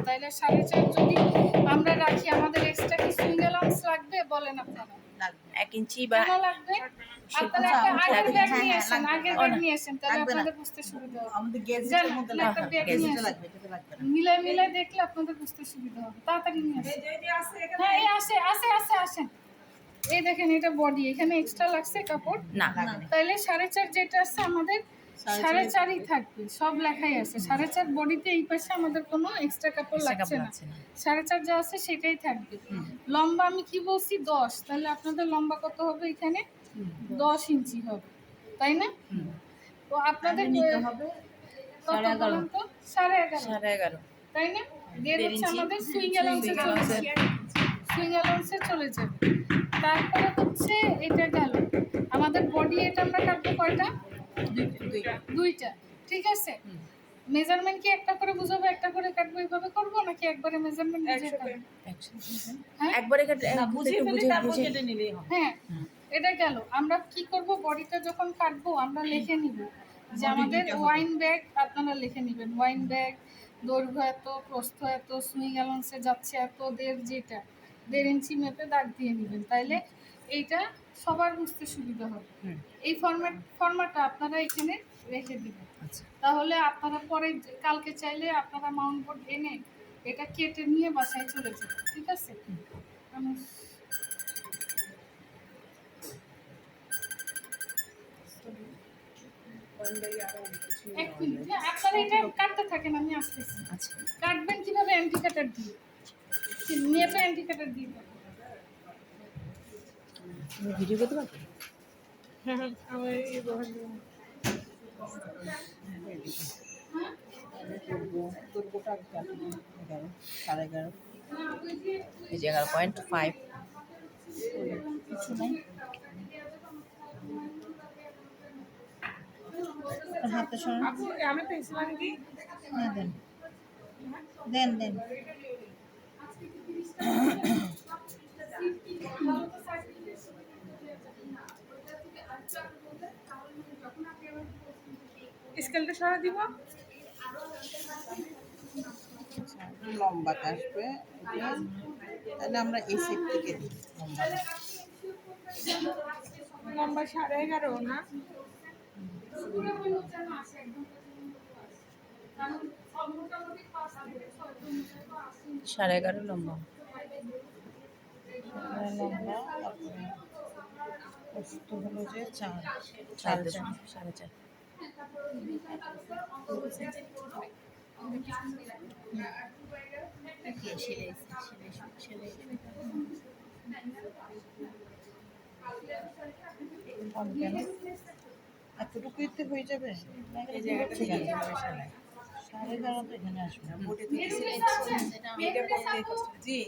তাহলে 4.5 যদি আমরা রাখি, আমাদের এক্সট্রা কি সুইং অ্যালাউন্স লাগবে বলেন আপনারা? 1 ইঞ্চি বা কেন লাগবে? আপনারা একটা আগের ব্যাগ নিয়ে আসেন, আগের ব্যাগ নিয়ে আসেন, তাহলে আপনাদের বুঝতে সুবিধা হবে। আমাদের গেজেটের মধ্যে একটা ব্যাগ নিয়ে আসেন, লাগবে, এটা লাগবে না। মিলাই দেখলে আপনাদের বুঝতে সুবিধা হবে। তাড়াতাড়ি নিয়ে আসেন। হ্যাঁ, এই আসেন। এই দেখেন, এটা বডি, এখানে এক্সট্রা লাগছে কাপড় না, তাইলে 4.5 যেটা আছে আমাদের 4.5ই থাকবে, সব লেখাই আছে 4.5 বডিতে। এই পাশে আমাদের কোনো এক্সট্রা কাপড় লাগছে না, 4.5 যা আছে সেটাই থাকবে। লম্বা আমি কি বলছি 10, তাহলে আপনাদের লম্বা কত হবে? এখানে 10 ইঞ্চি হবে, তাই না? তো আপনাদের নিতে হবে কত বলেন তো? 11.5, 11.5, তাই না? দেড় হচ্ছে আমাদের সুইং অ্যালাউন্সে চলে যাবে। তারপরে হচ্ছে এটা গেল আমাদের বডি, এটা আমরা কাটবো কয়টা? দুইটা, ঠিক আছে। মেজারমেন্ট কি একটা করে বুঝাবো, একটা করে কাটবো, এইভাবে করবো নাকি একবারে মেজারমেন্ট বুঝে কাটবো? হ্যাঁ, একবারে বুঝে কেটে নিলেই হবে। হ্যাঁ, এটা গেল। আমরা কি করব, বডিটা যখন কাটবো আমরা লিখে নিব যে আমাদের ওয়াইন ব্যাগ, আপনারা লিখে নেবেন ওয়াইন ব্যাগ দৈর্ঘ্য এত, প্রস্থ এত, সুইং অ্যালাউন্সে যাচ্ছে এত, যেটা 1.5 ইঞ্চি মেপে দাগ দিয়ে নেবেন, তাইলে এইটা সবার বুঝতে সুবিধা হবে। এই ফরম্যাটটা আপনারা এখানে রেখে দিবেন। তাহলে আপনারা পরে কালকে চাইলে আপনারা মাউন্ট বোর্ড এনে এটা কেটে নিয়ে বাসায় চলে যাবেন, ঠিক আছে? এক মিনিট, হ্যাঁ, আপনারা এটা কাটতে থাকেন, আমি আসতেছি। আচ্ছা, কাটবেন কিভাবে? অ্যান্টি কাটার দিয়ে, মেপে অ্যান্টি কাটার দিয়ে ভিডিও করতে পারবে? হ্যাঁ, আমার এই বহাল এই যে 11.5 কিছু নাই। হাতে সরান। আমি পেন্সিল আনি দিই। হ্যাঁ, দেন। স্কেলটা সরা দিব। লম্বাটা আসবে, তাহলে আমরা এই সেট থেকে দিই লম্বা 11.5 না? 11.5 লম্বা। লম্বা, তারপরে প্রস্থ হলো যে 4, 4.5। এতটুকুইতে হয়ে যাবে? 11.5 তো এখানে আসবে না। জি,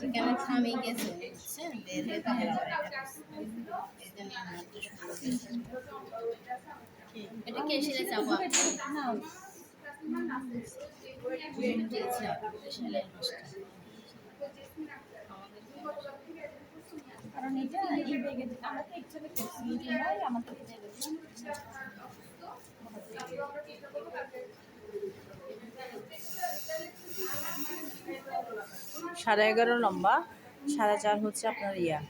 এখানে থামে গেছে, বুঝছেন? বের হয়ে তারপরে আবার এটা নিয়ে নামতে শুরু করেছে। এটা কে সেরে চাপা? কারণ এটা এই ব্যাগে আমরা তো একসাথে করছি, এটা নয় আমাদের 11.5 লম্বা, 4.5 হচ্ছে আপনার ইয়া।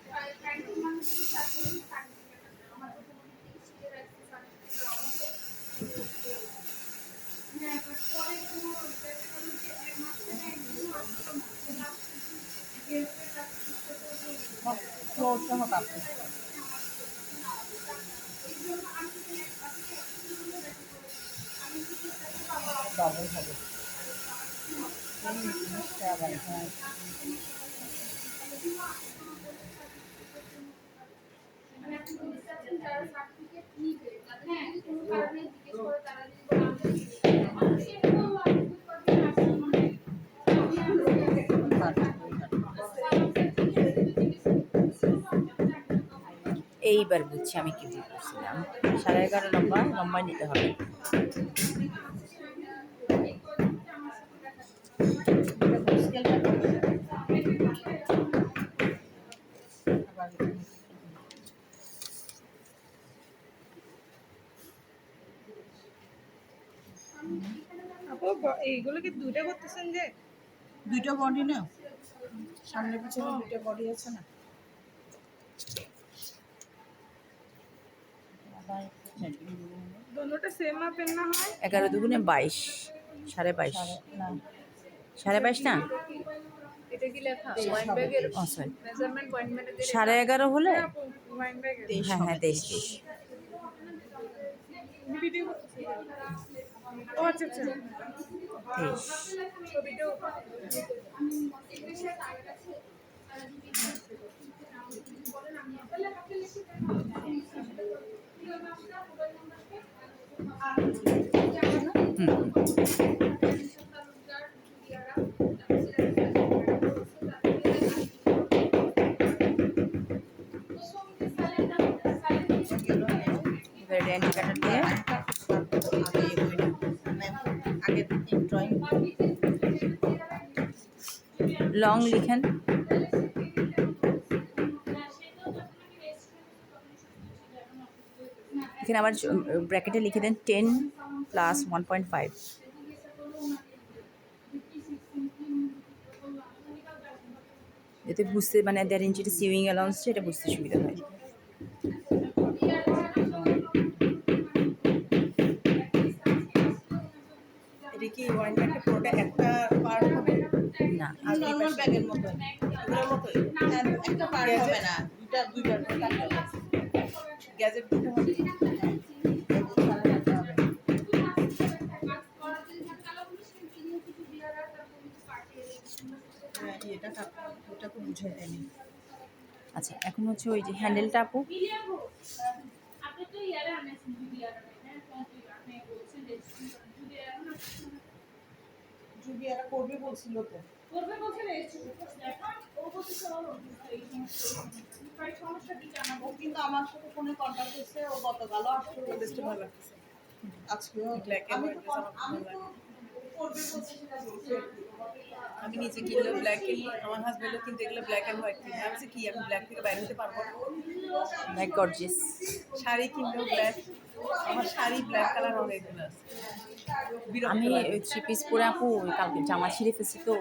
ফ্লোরটা হোক আপনি ডবল হবে। এইবার বুঝছি আমি কি ভুল করছিলাম। 11.5 লম্বা নিতে হবে। এইগুলো কি দুইটা করতেছেন যে? দুইটা বডি না, সামনে পিছনে দুইটা বডি আছে না। দোনোটা সেম মাপের না হয়? 11 দুগুণে 22, 22.5, না 22.5 না? এটা কি লেখা? 23 ওয়াইন হবে, ব্যাগের 23 ও সরি, মেজারমেন্ট ওয়াইন ব্যাগের 11.5 হলে ওয়াইন ব্যাগের 23 হ্যাঁ হ্যাঁ হবে, 23. ভিডিও করতেছি। ও আচ্ছা আচ্ছা, 23. ছবিটাও এবার এটা ইন্ডিকেটর দিয়ে আগে এগোই না। আগে ড্রয়িং লং লিখেন। এখানে আবার ব্র্যাকেটে লিখে দেন 10 প্লাস 1.5। যাতে বুঝতে মানে 1.5 ইঞ্চিটা সিউইং অ্যালাউন্স, এটা বুঝতে সুবিধা হয়। এটা কি ওয়াইন ব্যাগটা পুরোটা একটা পার্ট হবে? না, আর নর্মাল ব্যাগের মতো এগুলোর মতো একটা পার্ট হবে না, দুই পার্ট থাকতে হবে। গ্যাজেট দিতে হবে, হ্যাঁ এটা ওটা তো বুঝাই দেয়নি। আচ্ছা এখন হচ্ছে ওই যে হ্যান্ডেলটা আপু, যদি এরা করবে বলছিল তো, ও কিন্তু আমার সাথে ফোনে কন্ট্যাক্ট হয়েছে, ও গতকালও আসছে, ও বেস্ট ভালো লাগতেছে আজকেও। আমি তো করবে বলছি সেটা বলছি আর কি। আমি নিজে কিনলেও ব্ল্যাক কিনি, আমার হাজবেন্ডও কিন্তু এগুলো ব্ল্যাক অ্যান্ড হোয়াইট কিনি। আমি বলছি কি আমি ব্ল্যাক থেকে বাইরে হতে পারবো না? Like gorgeous. শাড়ি কিনলেও ব্ল্যাক, আমার শাড়ি ব্ল্যাক কালার অনেকগুলো আছে। বিরক্ত আমি লাগে। 3 পিস পরে আপু ওই কালকে জামা ছিঁড়ে ফেলছি তো